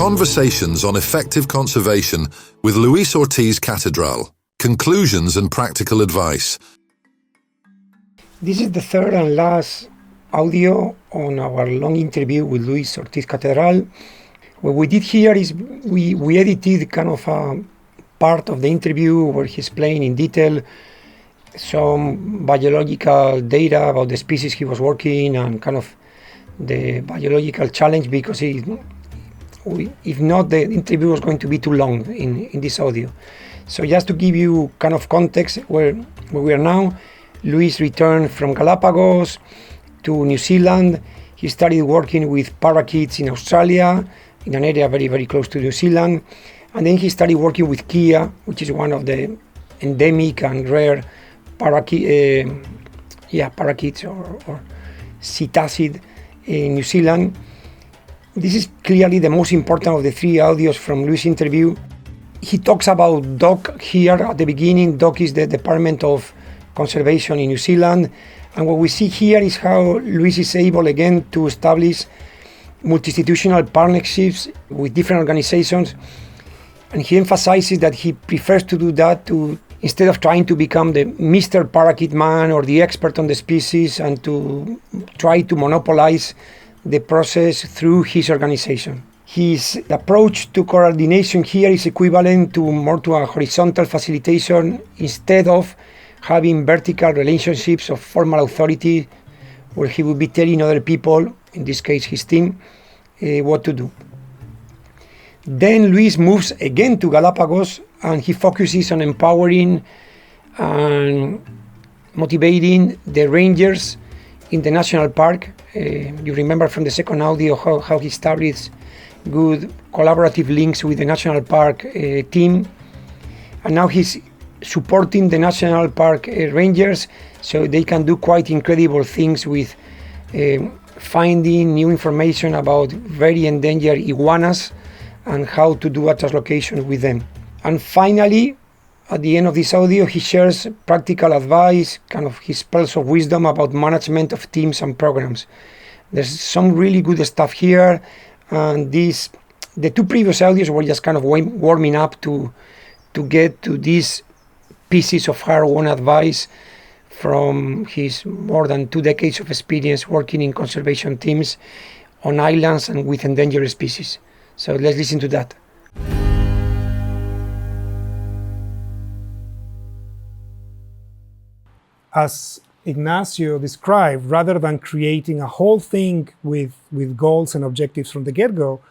Conversations on Effective Conservation with Luis Ortiz-Catedral. Conclusions and practical advice. This is the third and last audio on our long interview with Luis Ortiz-Catedral. What we did here is we edited kind of a part of the interview where he explained in detail some biological data about the species he was working and kind of the biological challenge, because if not, the interview was going to be too long in this audio. So just to give you kind of context where we are now, Luis returned from Galapagos to New Zealand. He started working with parakeets in Australia, in an area very, very close to New Zealand. And then he started working with Kia, which is one of the endemic and rare parakeets or cetacid in New Zealand. This is clearly the most important of the three audios from Luis' interview. He talks about DOC here at the beginning. DOC is the Department of Conservation in New Zealand. And what we see here is how Luis is able again to establish multi-institutional partnerships with different organizations. And he emphasizes that he prefers to do that instead of trying to become the Mr. Parakeet Man or the expert on the species and to try to monopolize the process through his organization. His approach to coordination here is equivalent to a horizontal facilitation instead of having vertical relationships of formal authority where he would be telling other people, in this case his team, what to do. Then Luis moves again to Galapagos and he focuses on empowering and motivating the rangers in the national park. You remember from the second audio how he established good collaborative links with the national park team. And now he's supporting the national park rangers so they can do quite incredible things with finding new information about very endangered iguanas and how to do a translocation with them. And finally, at the end of this audio, he shares practical advice, kind of his pearls of wisdom about management of teams and programs. There's some really good stuff here, and the two previous audios were just kind of warming up to get to these pieces of hard-won advice from his more than 2 decades of experience working in conservation teams on islands and with endangered species. So let's listen to that. As Ignacio described, rather than creating a whole thing with goals and objectives from the get-go,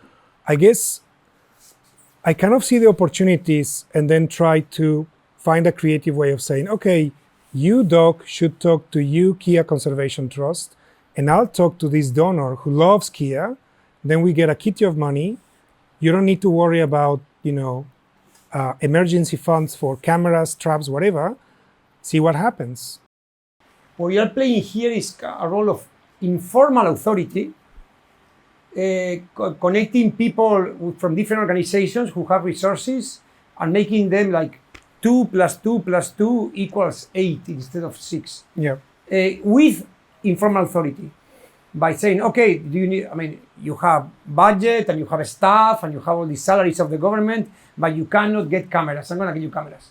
I guess I kind of see the opportunities and then try to find a creative way of saying, okay, you, Doc, should talk to you, Kia Conservation Trust, and I'll talk to this donor who loves Kia. Then we get a kitty of money. You don't need to worry about, emergency funds for cameras, traps, whatever. See what happens. What we are playing here is a role of informal authority, connecting people from different organizations who have resources and making them like 2 + 2 + 2 = 8 instead of 6. Yeah. With informal authority, by saying, okay, you have budget and you have staff and you have all the salaries of the government, but you cannot get cameras. I'm going to get you cameras.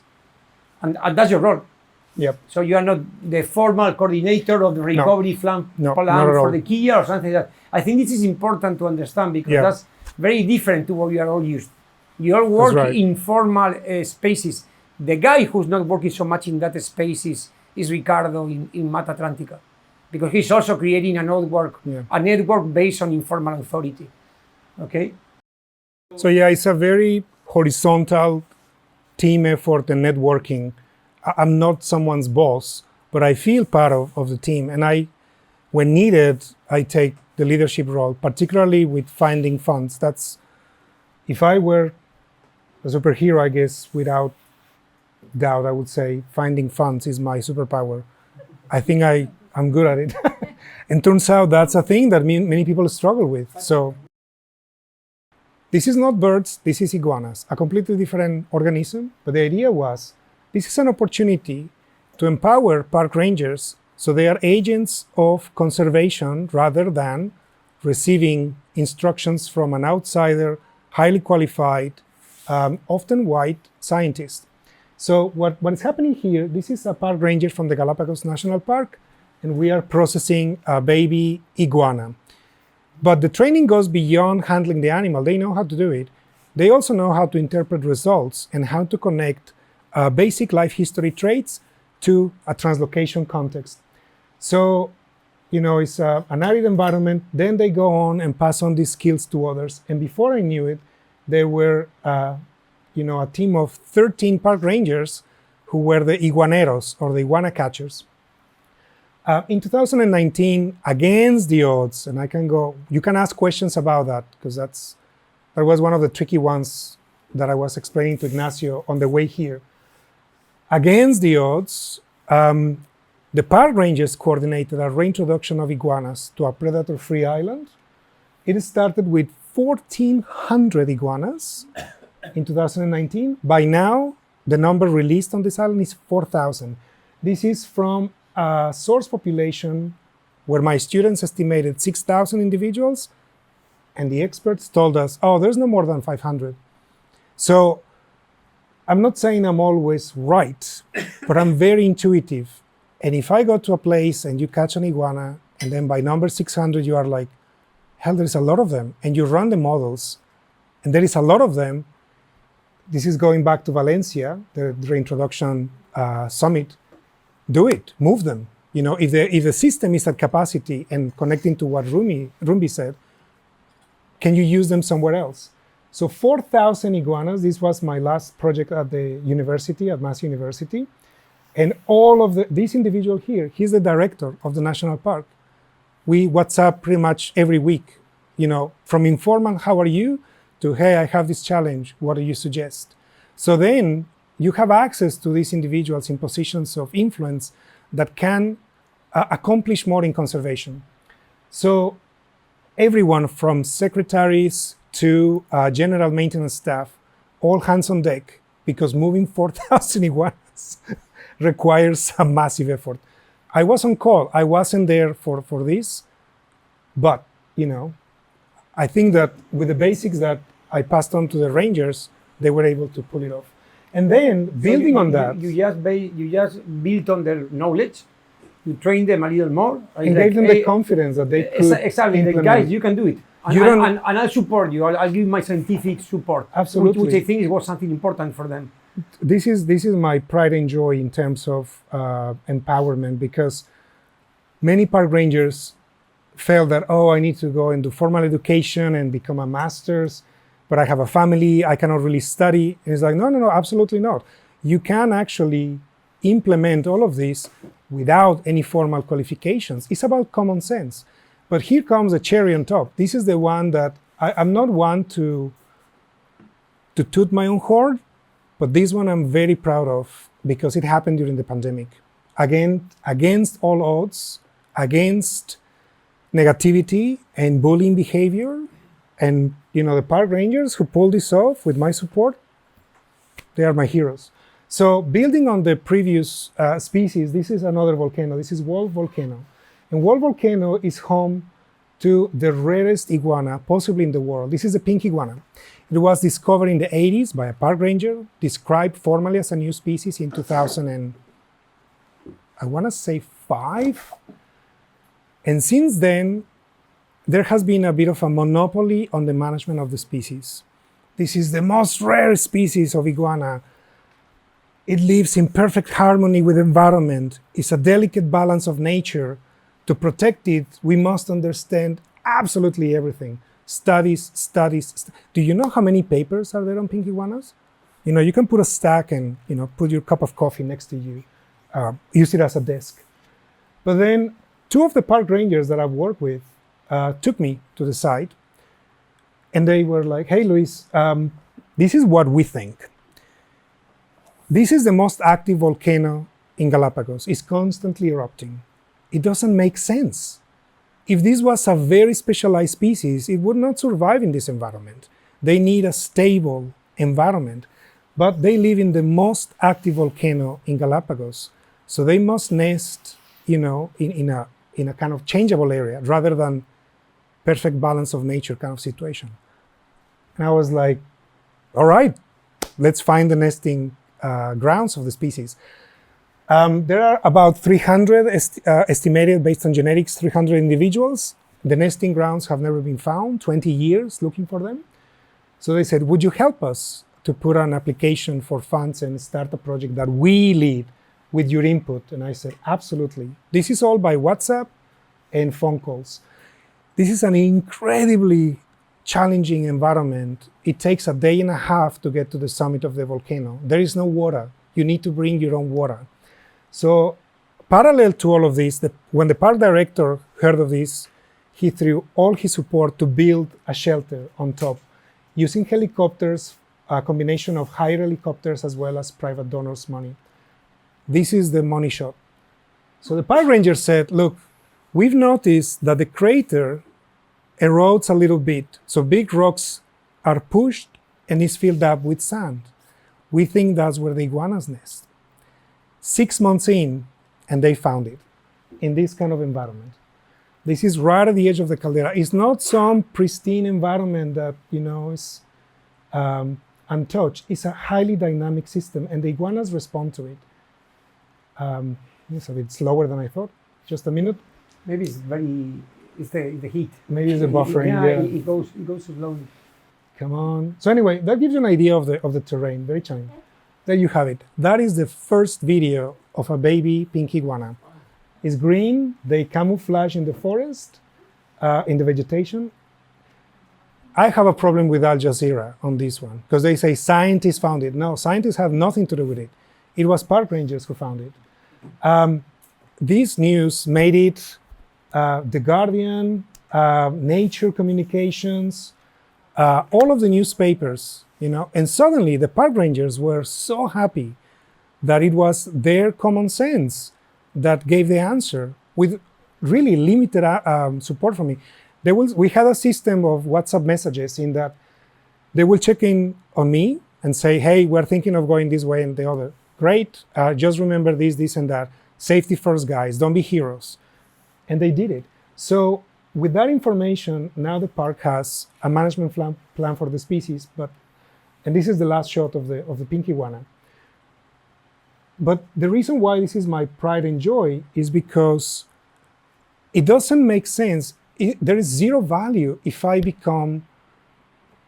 And that's your role. Yep. So you are not the formal coordinator of the recovery plan for the Kia or something like that. I think this is important to understand because that's very different to what we are all used. You all work in formal spaces. The guy who's not working so much in that space is Ricardo in Mata Atlántica, because he's also creating a network based on informal authority. Okay? So it's a very horizontal team effort and networking. I'm not someone's boss, but I feel part of the team. And when needed, I take the leadership role, particularly with finding funds. If I were a superhero, I guess, without doubt, I would say finding funds is my superpower. I think I'm good at it. And turns out that's a thing that many people struggle with. So this is not birds, this is iguanas, a completely different organism. But the idea was, this is an opportunity to empower park rangers so they are agents of conservation rather than receiving instructions from an outsider highly qualified, often white scientists. So what is happening here, this is a park ranger from the Galapagos National Park, and we are processing a baby iguana. But the training goes beyond handling the animal. They know how to do it. They also know how to interpret results and how to connect basic life history traits to a translocation context. So, it's an arid environment. Then they go on and pass on these skills to others. And before I knew it, there were, a team of 13 park rangers who were the iguaneros, or the iguana catchers. In 2019, against the odds, and you can ask questions about that, because that was one of the tricky ones that I was explaining to Ignacio on the way here. Against the odds, the park rangers coordinated a reintroduction of iguanas to a predator-free island. It started with 1,400 iguanas in 2019. By now, the number released on this island is 4,000. This is from a source population where my students estimated 6,000 individuals, and the experts told us, there's no more than 500. So I'm not saying I'm always right, but I'm very intuitive. And if I go to a place and you catch an iguana, and then by number 600, you are like, hell, there's a lot of them. And you run the models, and there is a lot of them. This is going back to Valencia, the reintroduction summit. Do it, move them. If the system is at capacity, and connecting to what Rumbi said, can you use them somewhere else? So 4,000 iguanas, this was my last project at the university, at Mass University. And all of this individual here, he's the director of the national park. We WhatsApp pretty much every week, from informal, how are you, to, hey, I have this challenge, what do you suggest? So then you have access to these individuals in positions of influence that can accomplish more in conservation. So everyone from secretaries to general maintenance staff, all hands on deck, because moving 4,000 iguanas requires a massive effort. I was on call. I wasn't there for this, but, I think that with the basics that I passed on to the rangers, they were able to pull it off. And then building on that, you just built on their knowledge. You trained them a little more, and gave them the confidence that they could exactly. implement. Guys, you can do it. And I'll support you. I'll give my scientific support. Absolutely, which I think was something important for them. This is my pride and joy in terms of empowerment, because many park rangers felt that, I need to go and do formal education and become a master's, but I have a family, I cannot really study. And it's like, no, absolutely not. You can actually implement all of this without any formal qualifications. It's about common sense. But here comes the cherry on top. This is the one that I'm not one to toot my own horn, but this one I'm very proud of, because it happened during the pandemic. Again, against all odds, against negativity and bullying behavior. And, the park rangers who pulled this off with my support, they are my heroes. So building on the previous species, this is another volcano. This is Wolf Volcano. And Wolf Volcano is home to the rarest iguana possibly in the world. This is the pink iguana. It was discovered in the 80s by a park ranger, described formally as a new species in 2005. And since then, there has been a bit of a monopoly on the management of the species. This is the most rare species of iguana. It lives in perfect harmony with the environment. It's a delicate balance of nature. To protect it, we must understand absolutely everything. Studies. Do you know how many papers are there on pink iguanas? You can put a stack and, put your cup of coffee next to you, use it as a desk. But then 2 of the park rangers that I've worked with took me to the site, and they were like, hey, Luis, this is what we think. This is the most active volcano in Galapagos. It's constantly erupting. It doesn't make sense. If this was a very specialized species, it would not survive in this environment. They need a stable environment, but they live in the most active volcano in Galapagos. So they must nest, in a kind of changeable area rather than perfect balance of nature kind of situation. And I was like, all right, let's find the nesting grounds of the species. There are about 300 estimated based on genetics, 300 individuals. The nesting grounds have never been found, 20 years looking for them. So they said, would you help us to put an application for funds and start a project that we lead with your input? And I said, absolutely. This is all by WhatsApp and phone calls. This is an incredibly challenging environment. It takes a day and a half to get to the summit of the volcano. There is no water. You need to bring your own water. So parallel to all of this, when the park director heard of this, he threw all his support to build a shelter on top, using helicopters, a combination of hired helicopters as well as private donors' money. This is the money shot. So the park ranger said, look, we've noticed that the crater erodes a little bit. So big rocks are pushed and is filled up with sand. We think that's where the iguanas nest. 6 months in, and they found it in this kind of environment. This is right at the edge of the caldera. It's not some pristine environment that, is untouched. It's a highly dynamic system, and the iguanas respond to it. It's a bit slower than I thought. Just a minute. Maybe it's the heat. Maybe it's the buffering. Yeah, it goes slowly. Come on. So anyway, that gives you an idea of the terrain. Very challenging. There you have it. That is the first video of a baby pink iguana. It's green. They camouflage in the forest, in the vegetation. I have a problem with Al Jazeera on this one because they say scientists found it. No, scientists have nothing to do with it. It was park rangers who found it. This news made it The Guardian, Nature Communications, all of the newspapers, and suddenly the park rangers were so happy that it was their common sense that gave the answer with really limited support from me. We had a system of WhatsApp messages in that they will check in on me and say, hey, we're thinking of going this way and the other. Great, just remember this, and that. Safety first, guys, don't be heroes. And they did it. So with that information, now the park has a management plan for the species, and this is the last shot of the pink iguana. But the reason why this is my pride and joy is because it doesn't make sense. There is zero value if I become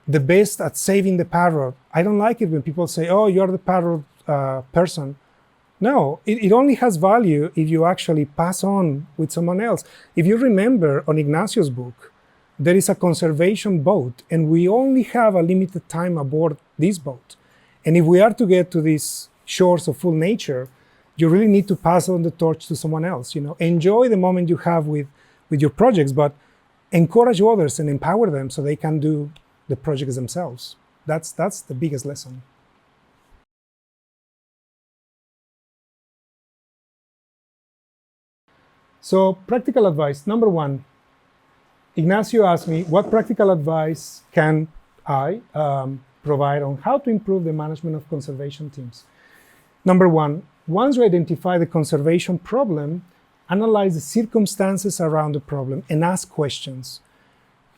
the best at saving the parrot. I don't like it when people say, oh, you're the parrot person. No, it only has value if you actually pass on with someone else. If you remember on Ignacio's book, there is a conservation boat, and we only have a limited time aboard this boat. And if we are to get to these shores of full nature, you really need to pass on the torch to someone else. Enjoy the moment you have with your projects, but encourage others and empower them so they can do the projects themselves. That's the biggest lesson. So practical advice, number one, Ignacio asked me, what practical advice can I provide on how to improve the management of conservation teams? Number one, once you identify the conservation problem, analyze the circumstances around the problem and ask questions.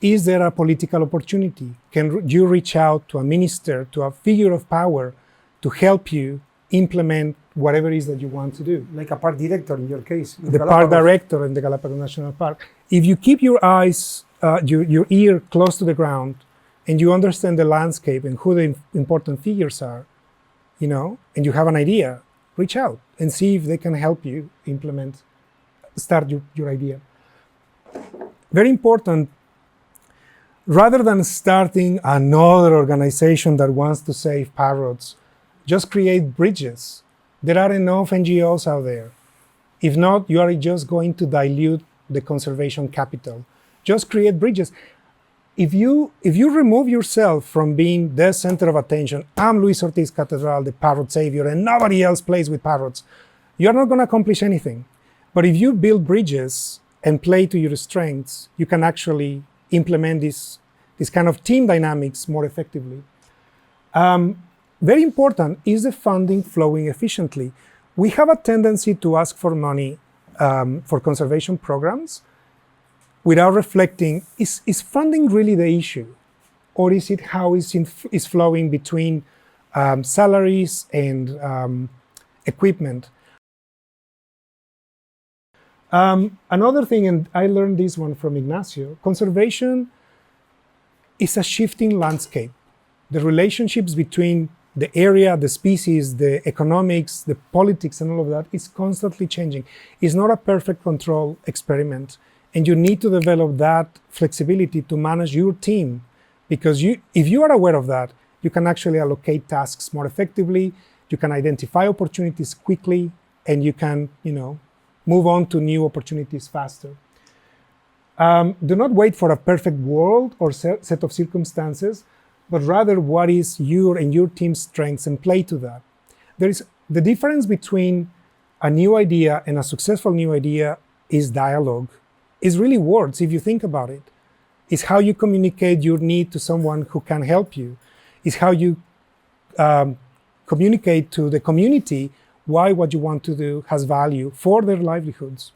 Is there a political opportunity? Can you reach out to a minister, to a figure of power to help you implement whatever it is that you want to do? Like a park director in your case. The park director in the Galapagos National Park. If you keep your eyes, your ear close to the ground, and you understand the landscape and who the important figures are, and you have an idea, reach out and see if they can help you start your idea. Very important, rather than starting another organization that wants to save parrots, just create bridges. There are enough NGOs out there. If not, you are just going to dilute the conservation capital. Just create bridges. If you remove yourself from being the center of attention, I'm Luis Ortiz-Catedral, the parrot savior, and nobody else plays with parrots, you're not going to accomplish anything. But if you build bridges and play to your strengths, you can actually implement this kind of team dynamics more effectively. Very important is the funding flowing efficiently. We have a tendency to ask for money for conservation programs without reflecting, is funding really the issue? or is it how is flowing between salaries and equipment? Another thing, and I learned this one from Ignacio, conservation is a shifting landscape. The relationships between the area, the species, the economics, the politics, and all of that is constantly changing. It's not a perfect control experiment. And you need to develop that flexibility to manage your team. Because if you are aware of that, you can actually allocate tasks more effectively, you can identify opportunities quickly, and you can, move on to new opportunities faster. Do not wait for a perfect world or set of circumstances, but rather what is your and your team's strengths and play to that. There is the difference between a new idea and a successful new idea is dialogue. It's really words, if you think about it. It's how you communicate your need to someone who can help you. It's how you communicate to the community why what you want to do has value for their livelihoods.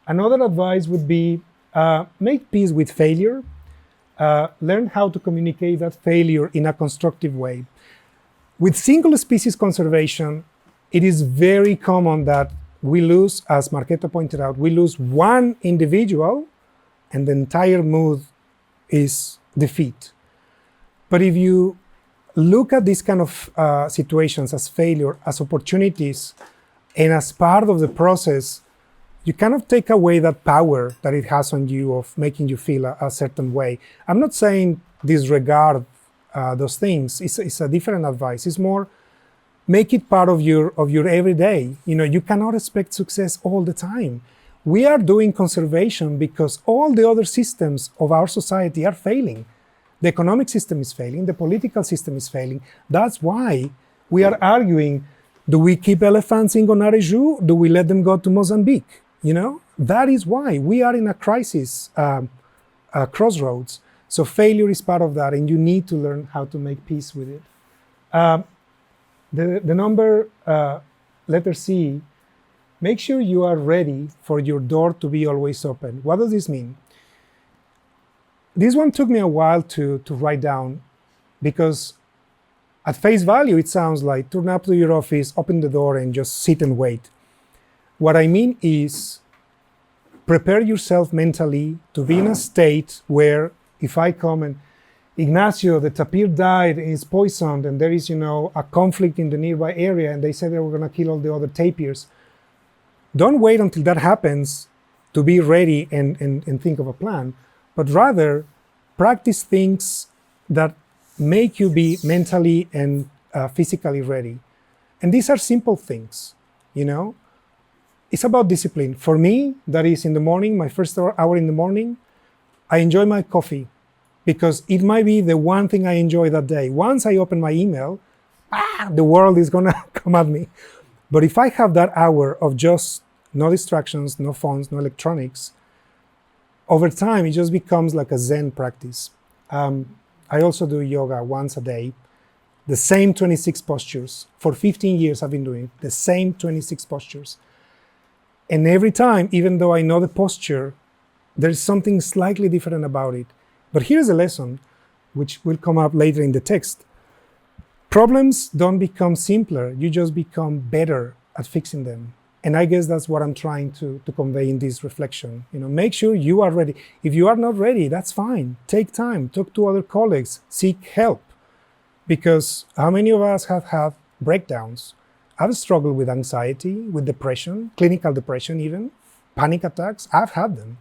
Another advice would be make peace with failure. Learn how to communicate that failure in a constructive way. With single species conservation, it is very common that we lose, as Marqueta pointed out, we lose one individual and the entire mood is defeat. But if you look at these kind of situations as failure, as opportunities, and as part of the process, you kind of take away that power that it has on you of making you feel a certain way. I'm not saying disregard those things. It's a different advice. It's more make it part of your everyday. You cannot expect success all the time. We are doing conservation because all the other systems of our society are failing. The economic system is failing, the political system is failing. That's why we are arguing, do we keep elephants in Gonare Zoo? Do we let them go to Mozambique? That is why we are in a crisis crossroads. So failure is part of that, and you need to learn how to make peace with it. The number, letter C, make sure you are ready for your door to be always open. What does this mean? This one took me a while to write down, because at face value, it sounds like turn up to your office, open the door, and just sit and wait. What I mean is prepare yourself mentally to be in a state where if I come and Ignacio, the tapir died and is poisoned, and there is, a conflict in the nearby area, and they said they were going to kill all the other tapirs. Don't wait until that happens to be ready and think of a plan, but rather practice things that make you be mentally and physically ready. And these are simple things, It's about discipline. For me, that is in the morning, my first hour in the morning, I enjoy my coffee because it might be the one thing I enjoy that day. Once I open my email, the world is gonna come at me. But if I have that hour of just no distractions, no phones, no electronics, over time, it just becomes like a Zen practice. I also do yoga once a day, the same 26 postures. For 15 years, I've been doing the same 26 postures. And every time, even though I know the posture, there's something slightly different about it. But here's a lesson, which will come up later in the text. Problems don't become simpler, you just become better at fixing them. And I guess that's what I'm trying to convey in this reflection. Make sure you are ready. If you are not ready, that's fine. Take time, talk to other colleagues, seek help. Because how many of us have had breakdowns? I've struggled with anxiety, with depression, clinical depression even, panic attacks. I've had them.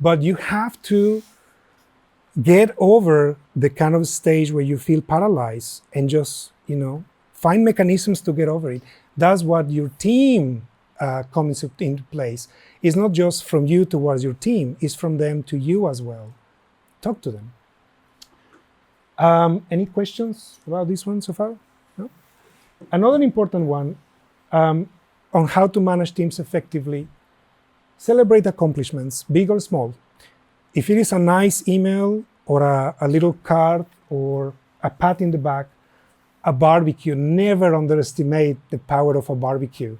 But you have to get over the kind of stage where you feel paralyzed and just, find mechanisms to get over it. That's what your team comes into place. It's not just from you towards your team, it's from them to you as well. Talk to them. Any questions about this one so far? No? Another important one on how to manage teams effectively. Celebrate accomplishments, big or small. If it is a nice email or a little card or a pat in the back, a barbecue, never underestimate the power of a barbecue.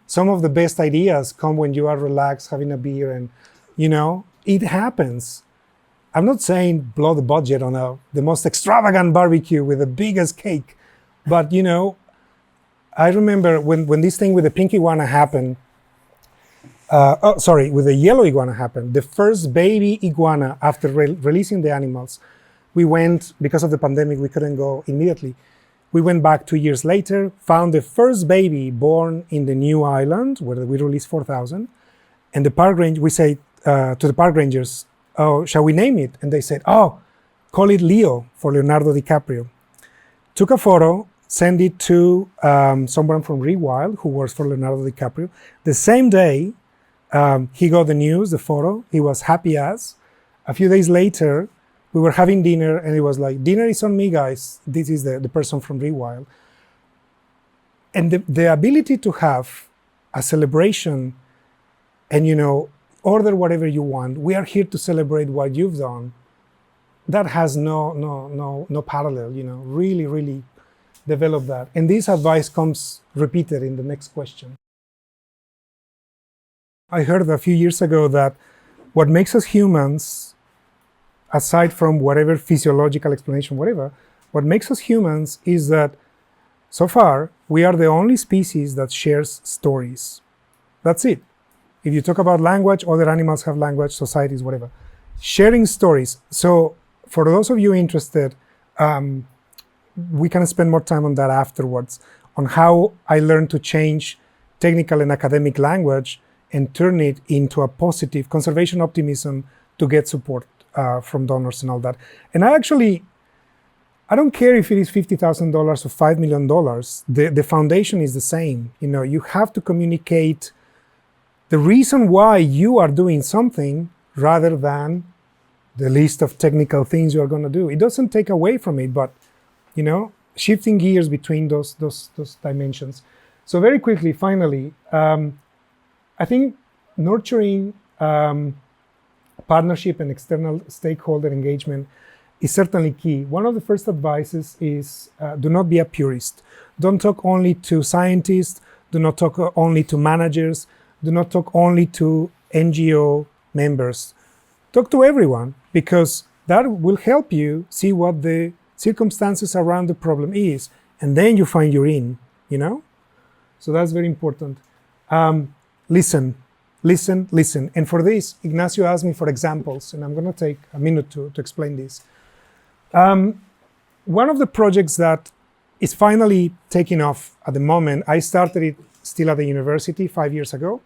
Some of the best ideas come when you are relaxed, having a beer, and it happens. I'm not saying blow the budget on the most extravagant barbecue with the biggest cake, but I remember when this thing with the pink iguana happened, with the yellow iguana happened, the first baby iguana after releasing the animals, we went, because of the pandemic, we couldn't go immediately. We went back 2 years later, found the first baby born in the new island where we released 4,000. And the park ranger, we say to the park rangers, oh, shall we name it? And they said, oh, call it Leo for Leonardo DiCaprio. Took a photo, sent it to someone from Rewild who works for Leonardo DiCaprio. The same day, he got the news, the photo. He was happy as. A few days later, we were having dinner, and it was like, dinner is on me, guys. This is the person from Rewild. And the ability to have a celebration and, order whatever you want. We are here to celebrate what you've done. That has no parallel, really, really develop that. And this advice comes repeated in the next question. I heard a few years ago that what makes us humans, aside from whatever physiological explanation, whatever, what makes us humans is that so far we are the only species that shares stories. That's it. If you talk about language, other animals have language, societies, whatever. Sharing stories. So for those of you interested, we can spend more time on that afterwards, on how I learned to change technical and academic language and turn it into a positive conservation optimism to get support from donors and all that. And I don't care if it is $50,000 or $5 million. The foundation is the same. You have to communicate the reason why you are doing something rather than the list of technical things you are going to do. It doesn't take away from it, but shifting gears between those dimensions. So very quickly, finally, I think nurturing partnership and external stakeholder engagement is certainly key. One of the first advices is do not be a purist. Don't talk only to scientists, do not talk only to managers, do not talk only to NGO members. Talk to everyone, because that will help you see what the circumstances around the problem is, and then you find your in, So that's very important. Listen. And for this, Ignacio asked me for examples, and I'm going to take a minute to explain this. One of the projects that is finally taking off at the moment, I started it still at the university 5 years ago,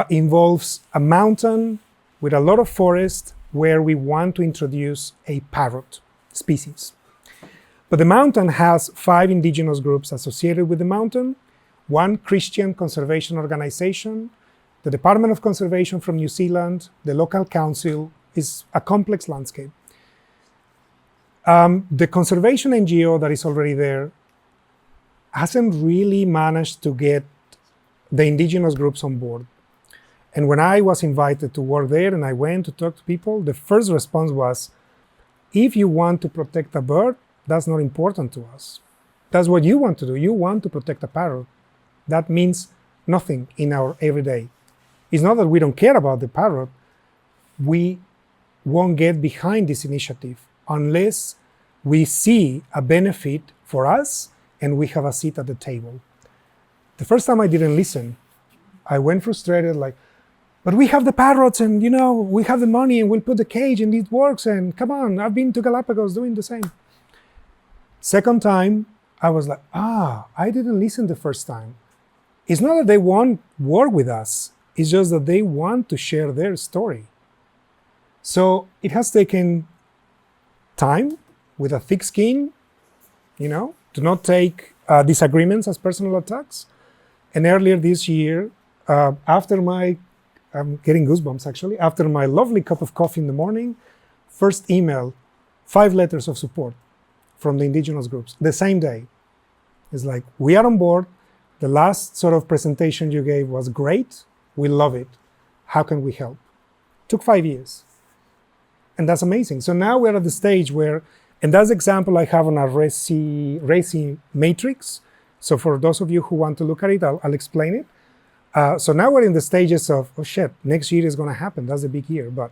involves a mountain with a lot of forest where we want to introduce a parrot species. But the mountain has 5 indigenous groups associated with the mountain, 1 Christian conservation organization, the Department of Conservation from New Zealand, the local council. Is a complex landscape. The conservation NGO that is already there hasn't really managed to get the indigenous groups on board. And when I was invited to work there and I went to talk to people, the first response was, if you want to protect a bird, that's not important to us. That's what you want to do. You want to protect a parrot. That means nothing in our everyday. It's not that we don't care about the parrot. We won't get behind this initiative unless we see a benefit for us and we have a seat at the table. The first time I didn't listen. I went frustrated, like, but we have the parrots and, we have the money and we'll put the cage and it works and come on, I've been to Galapagos doing the same. Second time, I was like, I didn't listen the first time. It's not that they won't work with us. It's just that they want to share their story. So it has taken time with a thick skin, to not take disagreements as personal attacks. And earlier this year, I'm getting goosebumps actually, after my lovely cup of coffee in the morning, first email, 5 letters of support from the indigenous groups the same day. It's like, we are on board. The last sort of presentation you gave was great. We love it. How can we help? Took 5 years. And that's amazing. So now we're at the stage where, and that's the example I have on our RESI matrix. So for those of you who want to look at it, I'll explain it. So now we're in the stages of, next year is going to happen. That's a big year. But,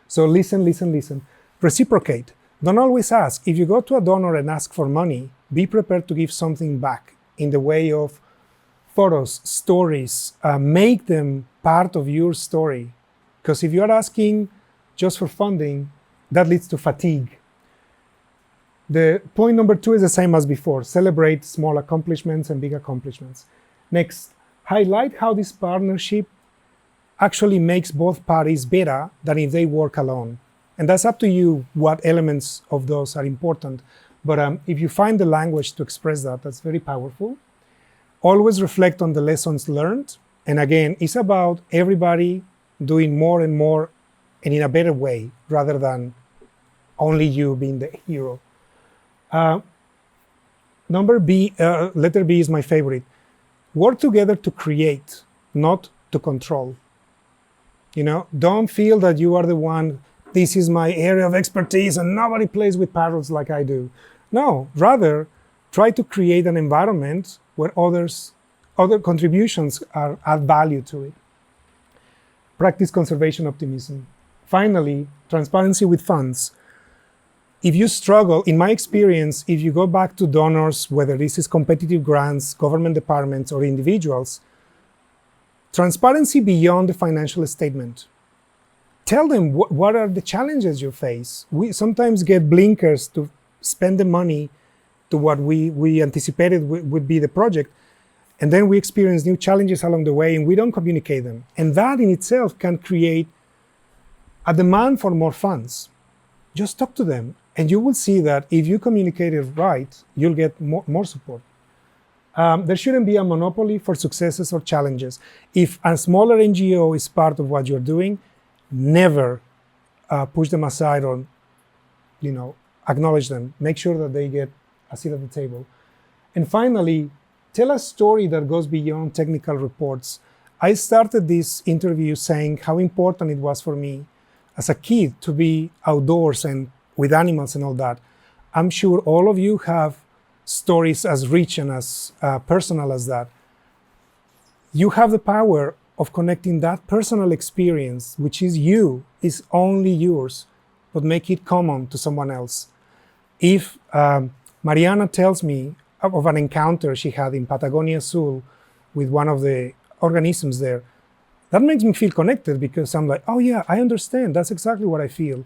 So listen, listen, listen. Reciprocate. Don't always ask. If you go to a donor and ask for money, be prepared to give something back in the way of photos, stories. Make them part of your story. Because if you're asking just for funding, that leads to fatigue. The point number 2 is the same as before. Celebrate small accomplishments and big accomplishments. Next, highlight how this partnership actually makes both parties better than if they work alone. And that's up to you what elements of those are important. But if you find the language to express that, that's very powerful. Always reflect on the lessons learned. And again, it's about everybody doing more and more and in a better way, rather than only you being the hero. Letter B is my favorite. Work together to create, not to control. Don't feel that you are the one, this is my area of expertise and nobody plays with parrots like I do. No, rather try to create an environment where other contributions add value to it. Practice conservation optimism. Finally, transparency with funds. If you struggle, in my experience, if you go back to donors, whether this is competitive grants, government departments, or individuals, transparency beyond the financial statement. Tell them what are the challenges you face. We sometimes get blinkers to spend the money to what we anticipated would be the project, and then we experience new challenges along the way and we don't communicate them. And that in itself can create a demand for more funds. Just talk to them, and you will see that if you communicate it right, you'll get more support. There shouldn't be a monopoly for successes or challenges. If a smaller NGO is part of what you're doing, never push them aside or, acknowledge them. Make sure that they get a seat at the table. And finally, tell a story that goes beyond technical reports. I started this interview saying how important it was for me as a kid to be outdoors and with animals and all that. I'm sure all of you have stories as rich and as personal as that. You have the power of connecting that personal experience, which is you, is only yours, but make it common to someone else. If Mariana tells me of an encounter she had in Patagonia Sul with one of the organisms there, that makes me feel connected, because I'm like, oh yeah, I understand, that's exactly what I feel.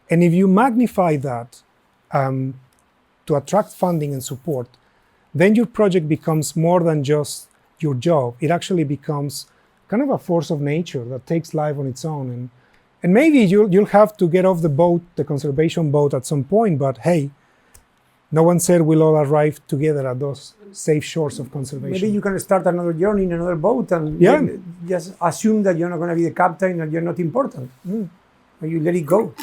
And if you magnify that to attract funding and support, then your project becomes more than just your job. It actually becomes kind of a force of nature that takes life on its own. And maybe you'll have to get off the boat, the conservation boat, at some point, but hey, no one said we'll all arrive together at those safe shores of conservation. Maybe you can start another journey in another boat and just assume that you're not going to be the captain and you're not important. Or you let it go.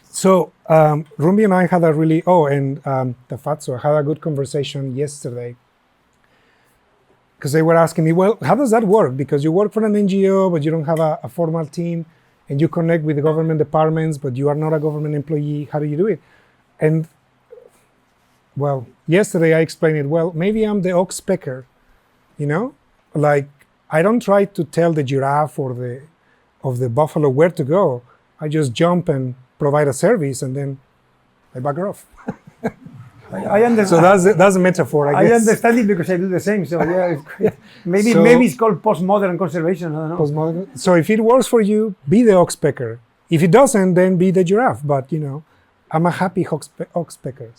So Rumbi and I had a really, Tafazzo had a good conversation yesterday, because they were asking me, well, how does that work? Because you work for an NGO, but you don't have a formal team, and you connect with the government departments, but you are not a government employee. How do you do it? And well, yesterday I explained it, well, maybe I'm the ox pecker, like I don't try to tell the giraffe or the buffalo where to go. I just jump and provide a service, and then I back off. I understand. So that's a metaphor, I guess. I understand it because I do the same. So yeah, it's great. Maybe it's called postmodern conservation. I don't know. Postmodern. So if it works for you, be the ox pecker. If it doesn't, then be the giraffe. But I'm a happy ox pecker.